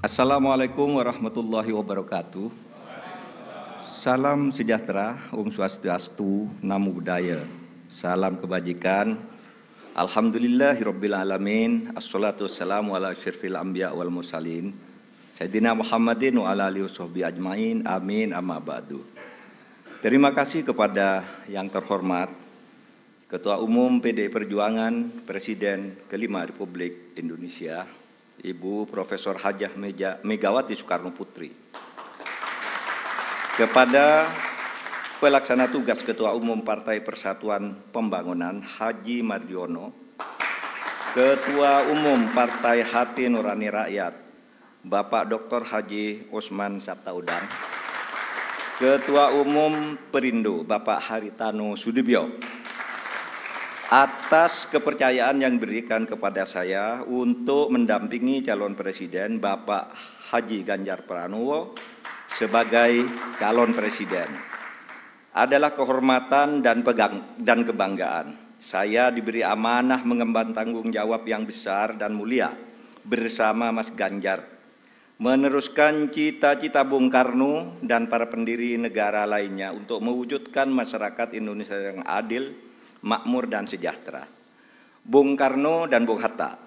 Assalamualaikum warahmatullahi wabarakatuh. Salam sejahtera, Om Swastiastu, Namo Buddhaya. Salam kebajikan. Alhamdulillahirabbil alamin. Assalatu wassalamu ala asyrafil anbiya wal mursalin. Sayyidina Muhammadin wa ala alihi washabbihi ajmain. Amin amma ba'du. Terima kasih kepada yang terhormat Ketua Umum PDI Perjuangan, Presiden kelima Republik Indonesia, Ibu Profesor Hajah Megawati Soekarno Putri. Kepada Pelaksana Tugas Ketua Umum Partai Persatuan Pembangunan Haji Mardiono, Ketua Umum Partai Hati Nurani Rakyat Bapak Dr. Haji Osman Sabtaudang, Ketua Umum Perindo Bapak Haritano Sudibyo, atas kepercayaan yang diberikan kepada saya untuk mendampingi calon presiden Bapak Haji Ganjar Pranowo sebagai calon presiden. Adalah kehormatan dan kebanggaan. Saya diberi amanah mengemban tanggung jawab yang besar dan mulia bersama Mas Ganjar, meneruskan cita-cita Bung Karno dan para pendiri negara lainnya untuk mewujudkan masyarakat Indonesia yang adil, makmur dan sejahtera. Bung Karno dan Bung Hatta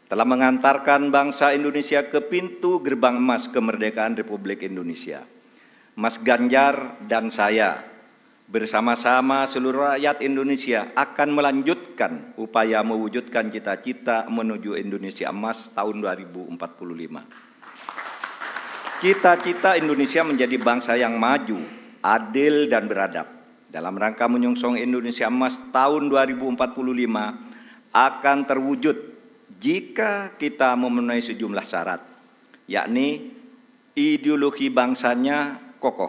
telah mengantarkan bangsa Indonesia ke pintu gerbang emas kemerdekaan Republik Indonesia. Mas Ganjar dan saya bersama-sama seluruh rakyat Indonesia akan melanjutkan upaya mewujudkan cita-cita menuju Indonesia emas tahun 2045. Cita-cita Indonesia menjadi bangsa yang maju, adil dan beradab. Dalam rangka menyongsong Indonesia emas tahun 2045 akan terwujud jika kita memenuhi sejumlah syarat, yakni ideologi bangsanya kokoh,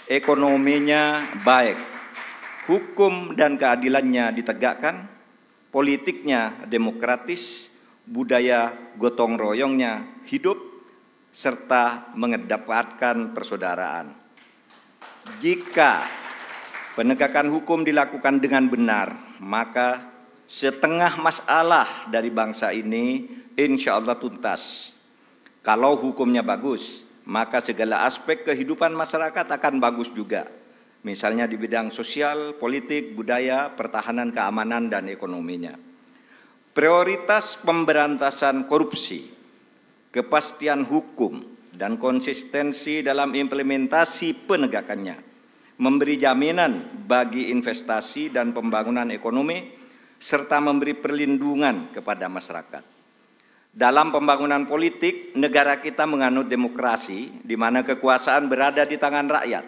ekonominya baik, hukum dan keadilannya ditegakkan, politiknya demokratis, budaya gotong royongnya hidup, serta mengedepankan persaudaraan. Jika penegakan hukum dilakukan dengan benar, maka setengah masalah dari bangsa ini insya Allah tuntas. Kalau hukumnya bagus, maka segala aspek kehidupan masyarakat akan bagus juga. Misalnya di bidang sosial, politik, budaya, pertahanan, keamanan, dan ekonominya. Prioritas pemberantasan korupsi, kepastian hukum, dan konsistensi dalam implementasi penegakannya memberi jaminan bagi investasi dan pembangunan ekonomi, serta memberi perlindungan kepada masyarakat. Dalam pembangunan politik, negara kita menganut demokrasi, di mana kekuasaan berada di tangan rakyat.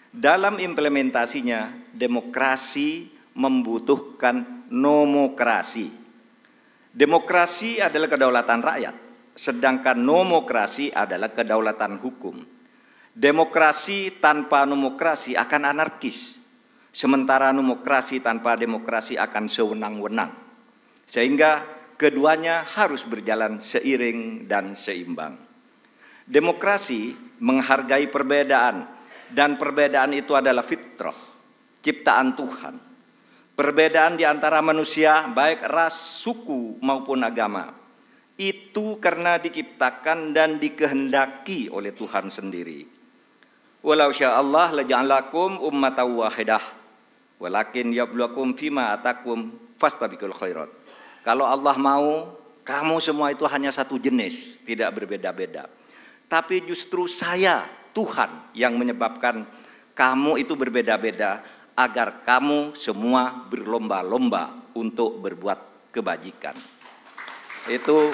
Dalam implementasinya, demokrasi membutuhkan nomokrasi. Demokrasi adalah kedaulatan rakyat, sedangkan nomokrasi adalah kedaulatan hukum. Demokrasi tanpa nomokrasi akan anarkis. Sementara nomokrasi tanpa demokrasi akan sewenang-wenang. Sehingga keduanya harus berjalan seiring dan seimbang. Demokrasi menghargai perbedaan, dan perbedaan itu adalah fitrah, ciptaan Tuhan. Perbedaan di antara manusia, baik ras, suku maupun agama, itu karena diciptakan dan dikehendaki oleh Tuhan sendiri. Walau sya'allah laja'alakum ummatan wahidah. Walakin yabluwakum fima atakum fastabiqul khairat. Kalau Allah mau, kamu semua itu hanya satu jenis, tidak berbeda-beda. Tapi justru saya, Tuhan, yang menyebabkan kamu itu berbeda-beda, agar kamu semua berlomba-lomba untuk berbuat kebajikan. Itu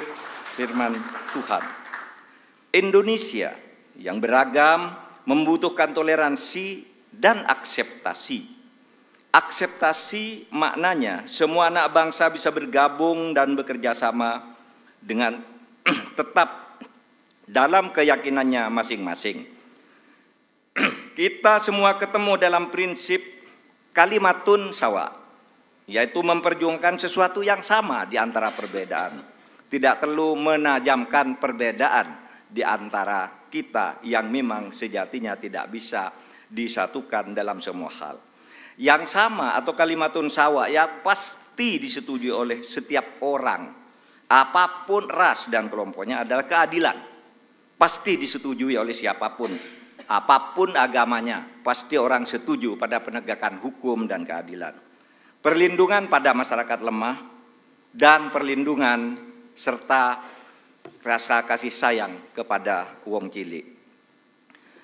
firman Tuhan. Indonesia yang beragam membutuhkan toleransi dan akseptasi. Akseptasi maknanya semua anak bangsa bisa bergabung dan bekerja sama dengan tetap dalam keyakinannya masing-masing. Kita semua ketemu dalam prinsip kalimatun sawa, yaitu memperjuangkan sesuatu yang sama di antara perbedaan. Tidak perlu menajamkan perbedaan di antara kita yang memang sejatinya tidak bisa disatukan dalam semua hal. Yang sama atau kalimatun sawa ya pasti disetujui oleh setiap orang, apapun ras dan kelompoknya, adalah keadilan. pasti disetujui oleh siapapun, apapun agamanya, pasti orang setuju pada penegakan hukum dan keadilan, perlindungan pada masyarakat lemah, dan perlindungan serta rasa kasih sayang kepada wong cilik.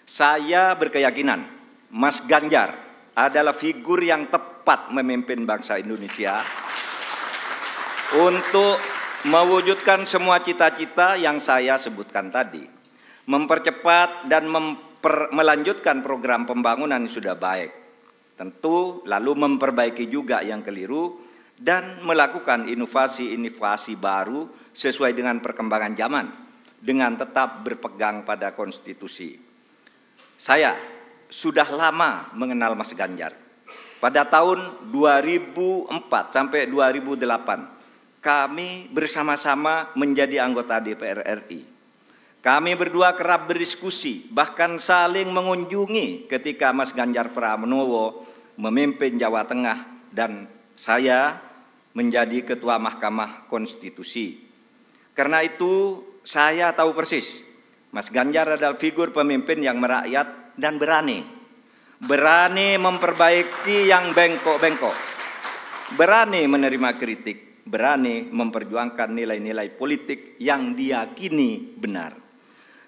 Saya berkeyakinan Mas Ganjar adalah figur yang tepat memimpin bangsa Indonesia untuk mewujudkan semua cita-cita yang saya sebutkan tadi, mempercepat dan melanjutkan program pembangunan yang sudah baik, tentu lalu memperbaiki juga yang keliru dan melakukan inovasi-inovasi baru sesuai dengan perkembangan zaman dengan tetap berpegang pada konstitusi. Saya sudah lama mengenal Mas Ganjar. Pada tahun 2004 sampai 2008, kami bersama-sama menjadi anggota DPR RI. Kami berdua kerap berdiskusi, bahkan saling mengunjungi ketika Mas Ganjar Pranowo memimpin Jawa Tengah dan saya menjadi Ketua Mahkamah Konstitusi. Karena itu saya tahu persis, Mas Ganjar adalah figur pemimpin yang merakyat dan berani memperbaiki yang bengkok-bengkok, berani menerima kritik, berani memperjuangkan nilai-nilai politik yang diyakini benar.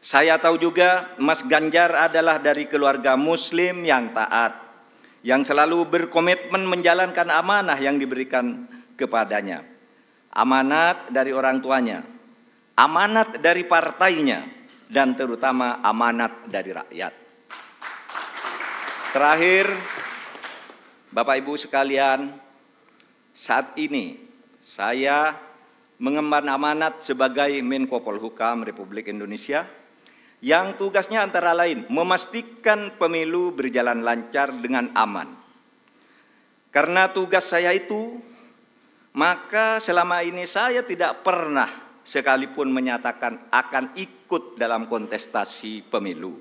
Saya tahu juga Mas Ganjar adalah dari keluarga Muslim yang taat, yang selalu berkomitmen menjalankan amanah yang diberikan kepadanya. Amanat dari orang tuanya, amanat dari partainya, dan terutama amanat dari rakyat. Terakhir, Bapak Ibu sekalian, saat ini saya mengemban amanat sebagai Menko Polhukam Republik Indonesia yang tugasnya antara lain memastikan pemilu berjalan lancar dengan aman. Karena tugas saya itu, maka selama ini saya tidak pernah sekalipun menyatakan akan ikut dalam kontestasi pemilu.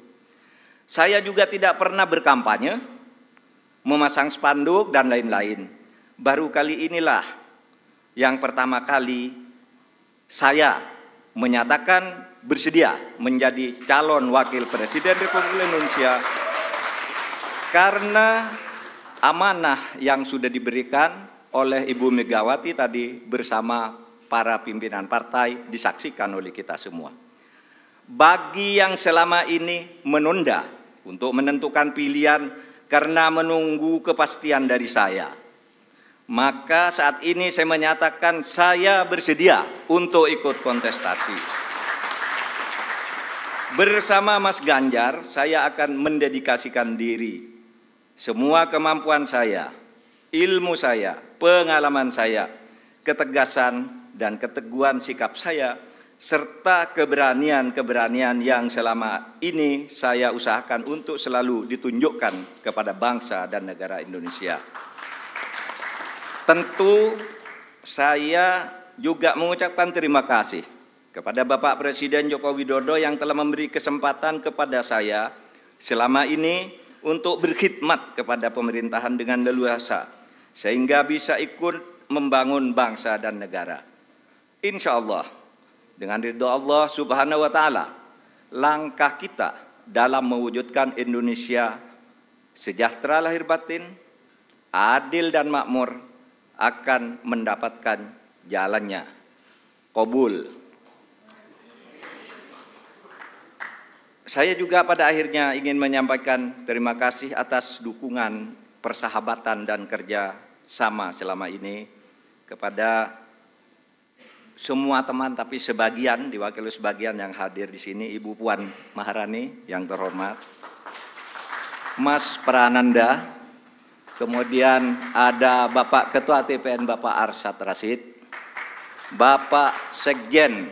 Saya juga tidak pernah berkampanye, memasang spanduk dan lain-lain. Baru kali inilah yang pertama kali saya menyatakan bersedia menjadi calon wakil presiden Republik Indonesia karena amanah yang sudah diberikan oleh Ibu Megawati tadi bersama para pimpinan partai disaksikan oleh kita semua. Bagi yang selama ini menunda untuk menentukan pilihan karena menunggu kepastian dari saya, maka saat ini saya menyatakan saya bersedia untuk ikut kontestasi. Bersama Mas Ganjar, saya akan mendedikasikan diri, semua kemampuan saya, ilmu saya, pengalaman saya, ketegasan dan keteguhan sikap saya, serta keberanian-keberanian yang selama ini saya usahakan untuk selalu ditunjukkan kepada bangsa dan negara Indonesia. Tentu saya juga mengucapkan terima kasih kepada Bapak Presiden Joko Widodo yang telah memberi kesempatan kepada saya selama ini untuk berkhidmat kepada pemerintahan dengan leluasa, sehingga bisa ikut membangun bangsa dan negara. Insya Allah, dengan ridho Allah Subhanahu wa Ta'ala, langkah kita dalam mewujudkan Indonesia sejahtera lahir batin, adil dan makmur akan mendapatkan jalannya. Qabul. Saya juga pada akhirnya ingin menyampaikan terima kasih atas dukungan, persahabatan dan kerja sama selama ini kepada semua teman, tapi sebagian, diwakili sebagian yang hadir di sini, Ibu Puan Maharani yang terhormat, Mas Prananda, kemudian ada Bapak Ketua TPN Bapak Arsyad Rashid, Bapak Sekjen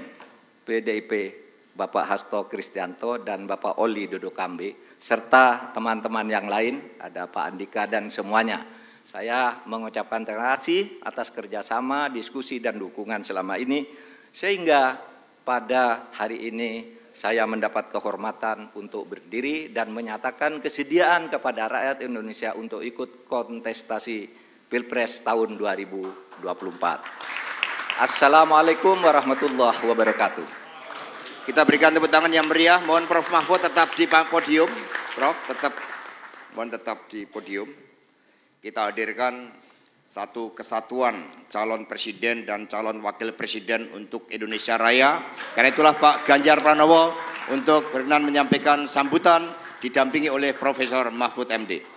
PDIP Bapak Hasto Kristianto dan Bapak Oli Dodo Kambe, serta teman-teman yang lain, ada Pak Andika dan semuanya. Saya mengucapkan terima kasih atas kerjasama, diskusi dan dukungan selama ini, sehingga pada hari ini saya mendapat kehormatan untuk berdiri dan menyatakan kesediaan kepada rakyat Indonesia untuk ikut kontestasi Pilpres tahun 2024. Assalamualaikum warahmatullahi wabarakatuh. Kita berikan tepuk tangan yang meriah. Mohon Prof. Mahfud tetap di podium. Prof, mohon tetap di podium. Kita hadirkan satu kesatuan calon presiden dan calon wakil presiden untuk Indonesia Raya. Karena itulah Pak Ganjar Pranowo untuk berkenan menyampaikan sambutan didampingi oleh Profesor Mahfud MD.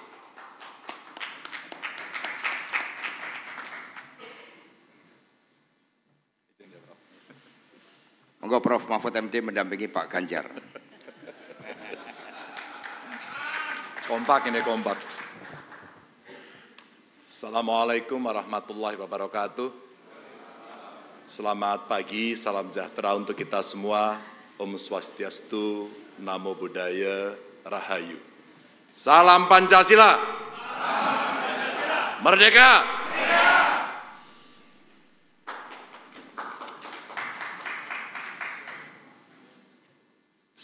Monggo Prof. Mahfud MD mendampingi Pak Ganjar. Kompak ini, kompak. Assalamualaikum warahmatullahi wabarakatuh. Selamat pagi, salam sejahtera untuk kita semua. Om Swastiastu, Namo Buddhaya, Rahayu. Salam Pancasila. Merdeka.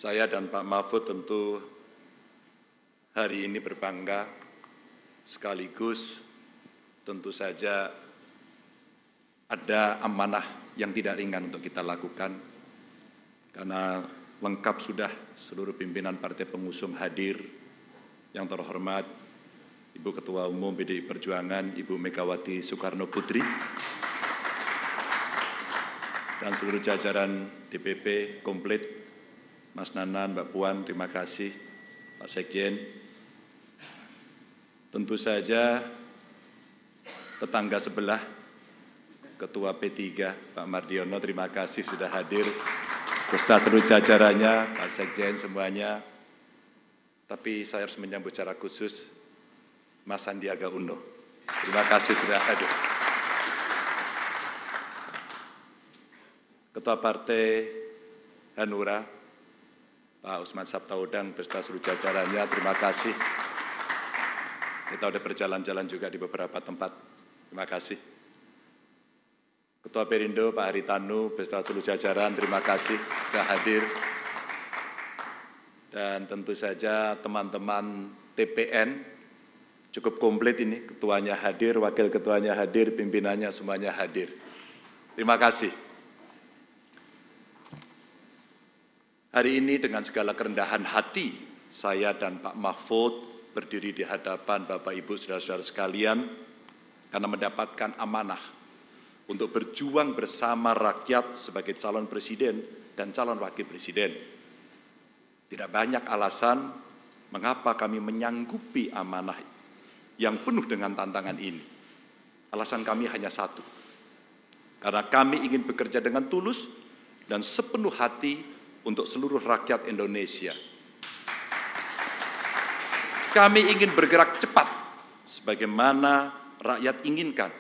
Saya dan Pak Mahfud tentu hari ini berbangga, sekaligus tentu saja ada amanah yang tidak ringan untuk kita lakukan, karena lengkap sudah seluruh pimpinan partai pengusung hadir, yang terhormat Ibu Ketua Umum PDI Perjuangan, Ibu Megawati Soekarno Putri, dan seluruh jajaran DPP komplit, Mas Nanan, Mbak Puan, terima kasih, Pak Sekjen. Tentu saja tetangga sebelah, Ketua P3, Pak Mardiono, terima kasih sudah hadir, beserta seluruh jajarannya, Pak Sekjen semuanya. Tapi saya harus menyambut secara khusus Mas Sandiaga Uno. Terima kasih sudah hadir. Ketua Partai Hanura, Pak Usman Sabtaudang beserta seluruh jajarannya, terima kasih. Kita sudah berjalan-jalan juga di beberapa tempat, terima kasih. Ketua Perindo, Pak Haritanu beserta seluruh jajaran, terima kasih sudah hadir. Dan tentu saja teman-teman TPN, cukup komplit ini, ketuanya hadir, wakil ketuanya hadir, pimpinannya semuanya hadir. Terima kasih. Hari ini dengan segala kerendahan hati, saya dan Pak Mahfud berdiri di hadapan Bapak Ibu saudara-saudara sekalian karena mendapatkan amanah untuk berjuang bersama rakyat sebagai calon presiden dan calon wakil presiden. Tidak banyak alasan mengapa kami menyanggupi amanah yang penuh dengan tantangan ini. Alasan kami hanya satu, karena kami ingin bekerja dengan tulus dan sepenuh hati untuk seluruh rakyat Indonesia. Kami ingin bergerak cepat sebagaimana rakyat inginkan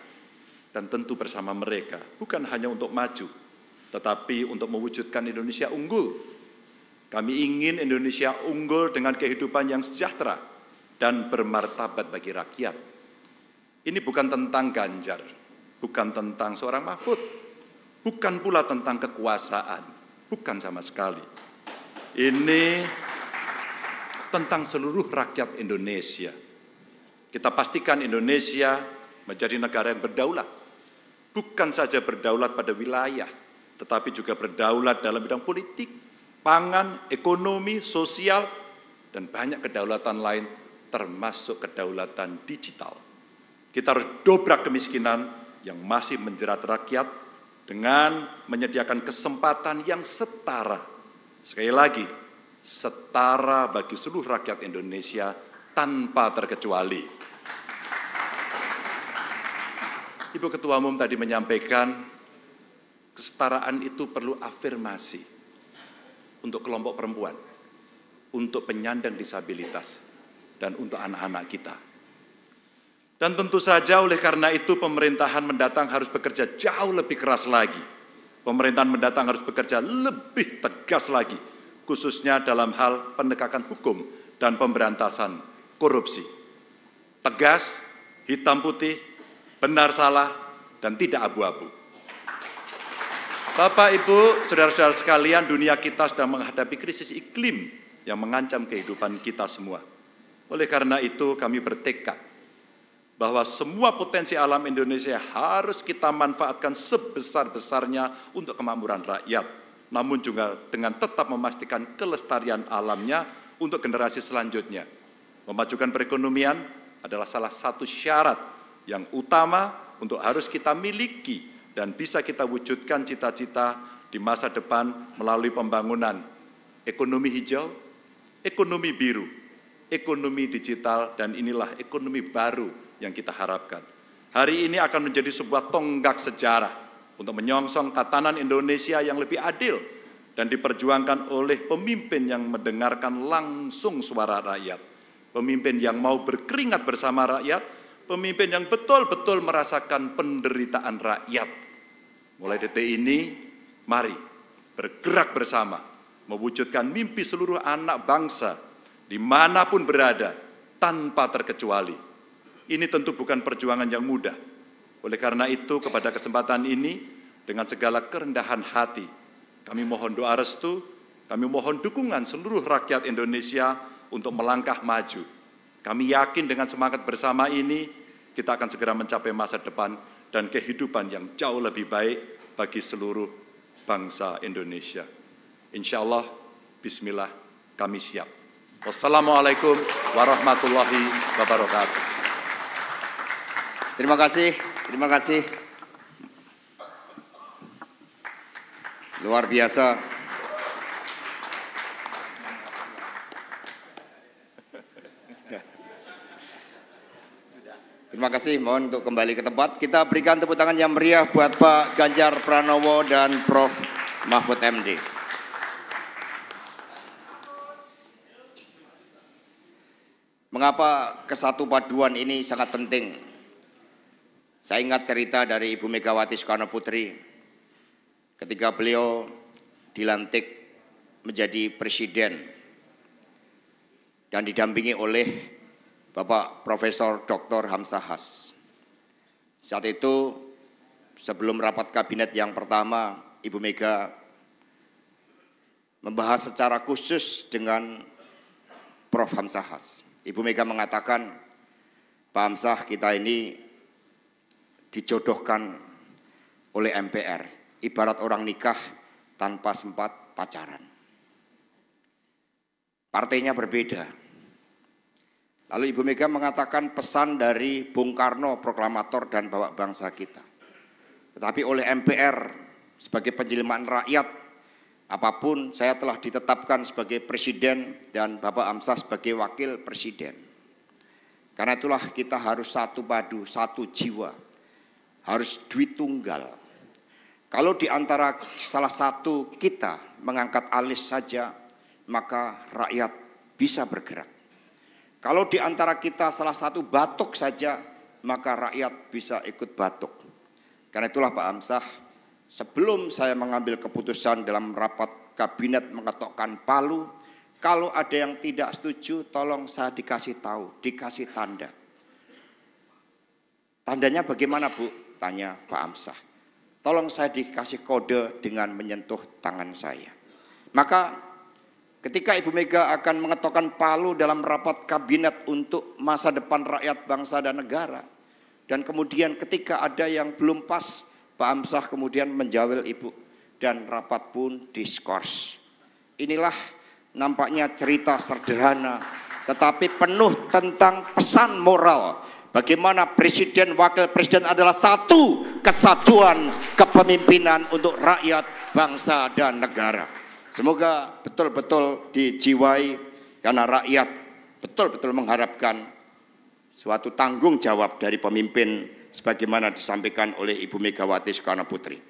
dan tentu bersama mereka, bukan hanya untuk maju, tetapi untuk mewujudkan Indonesia unggul. Kami ingin Indonesia unggul dengan kehidupan yang sejahtera dan bermartabat bagi rakyat. Ini bukan tentang Ganjar, bukan tentang seorang Mahfud, bukan pula tentang kekuasaan. Bukan sama sekali. Ini tentang seluruh rakyat Indonesia. Kita pastikan Indonesia menjadi negara yang berdaulat. Bukan saja berdaulat pada wilayah, tetapi juga berdaulat dalam bidang politik, pangan, ekonomi, sosial, dan banyak kedaulatan lain, termasuk kedaulatan digital. Kita harus dobrak kemiskinan yang masih menjerat rakyat, dengan menyediakan kesempatan yang setara. Sekali lagi, setara bagi seluruh rakyat Indonesia tanpa terkecuali. Ibu Ketua Umum tadi menyampaikan, kesetaraan itu perlu afirmasi untuk kelompok perempuan, untuk penyandang disabilitas, dan untuk anak-anak kita. Dan tentu saja oleh karena itu pemerintahan mendatang harus bekerja jauh lebih keras lagi. Pemerintahan mendatang harus bekerja lebih tegas lagi, khususnya dalam hal penegakan hukum dan pemberantasan korupsi. Tegas, hitam putih, benar salah, dan tidak abu-abu. Bapak, Ibu, saudara-saudara sekalian, dunia kita sedang menghadapi krisis iklim yang mengancam kehidupan kita semua. Oleh karena itu kami bertekad bahwa semua potensi alam Indonesia harus kita manfaatkan sebesar-besarnya untuk kemakmuran rakyat. namun juga dengan tetap memastikan kelestarian alamnya untuk generasi selanjutnya. Memajukan perekonomian adalah salah satu syarat yang utama untuk harus kita miliki dan bisa kita wujudkan cita-cita di masa depan melalui pembangunan ekonomi hijau, ekonomi biru, ekonomi digital, dan inilah ekonomi baru yang kita harapkan. Hari ini akan menjadi sebuah tonggak sejarah untuk menyongsong tatanan Indonesia yang lebih adil dan diperjuangkan oleh pemimpin yang mendengarkan langsung suara rakyat, pemimpin yang mau berkeringat bersama rakyat, pemimpin yang betul-betul merasakan penderitaan rakyat. Mulai detik ini, mari bergerak bersama, mewujudkan mimpi seluruh anak bangsa dimanapun berada, tanpa terkecuali. Ini tentu bukan perjuangan yang mudah. Oleh karena itu, kepada kesempatan ini, dengan segala kerendahan hati, kami mohon doa restu, kami mohon dukungan seluruh rakyat Indonesia untuk melangkah maju. Kami yakin dengan semangat bersama ini, kita akan segera mencapai masa depan dan kehidupan yang jauh lebih baik bagi seluruh bangsa Indonesia. Insya Allah, bismillah, kami siap. Wassalamualaikum warahmatullahi wabarakatuh. Terima kasih, terima kasih. Luar biasa. Terima kasih, mohon untuk kembali ke tempat. Kita berikan tepuk tangan yang meriah buat Pak Ganjar Pranowo dan Prof. Mahfud MD. Mengapa kesatu paduan ini sangat penting? Saya ingat cerita dari Ibu Megawati Soekarno Putri ketika beliau dilantik menjadi presiden dan didampingi oleh Bapak Profesor Dr. Hamzahas. Saat itu sebelum rapat kabinet yang pertama, Ibu Mega membahas secara khusus dengan Prof. Hamzahas. Ibu Mega mengatakan, Pak Hamzah, kita ini dijodohkan oleh MPR, ibarat orang nikah tanpa sempat pacaran. Partainya berbeda. Lalu Ibu Mega mengatakan pesan dari Bung Karno, proklamator dan bapak bangsa kita. Tetapi oleh MPR sebagai penjelmaan rakyat, apapun saya telah ditetapkan sebagai presiden dan Bapak Hamzah sebagai wakil presiden. Karena itulah kita harus satu padu, satu jiwa. Harus duit tunggal. Kalau di antara salah satu kita mengangkat alis saja, maka rakyat bisa bergerak. Kalau di antara kita salah satu batuk saja, maka rakyat bisa ikut batuk. Karena itulah Pak Hamzah, sebelum saya mengambil keputusan dalam rapat kabinet mengetokkan palu, kalau ada yang tidak setuju, tolong saya dikasih tahu, dikasih tanda. Tandanya bagaimana, Bu? Tanya Pak Hamzah. Tolong saya dikasih kode dengan menyentuh tangan saya. Maka ketika Ibu Mega akan mengetokkan palu dalam rapat kabinet untuk masa depan rakyat bangsa dan negara, dan kemudian ketika ada yang belum pas, Pak Hamzah kemudian menjawel Ibu dan rapat pun diskors. Inilah nampaknya cerita sederhana tetapi penuh tentang pesan moral. Bagaimana presiden, wakil presiden adalah satu kesatuan kepemimpinan untuk rakyat, bangsa, dan negara. Semoga betul-betul dijiwai karena rakyat betul-betul mengharapkan suatu tanggung jawab dari pemimpin sebagaimana disampaikan oleh Ibu Megawati Soekarno Putri.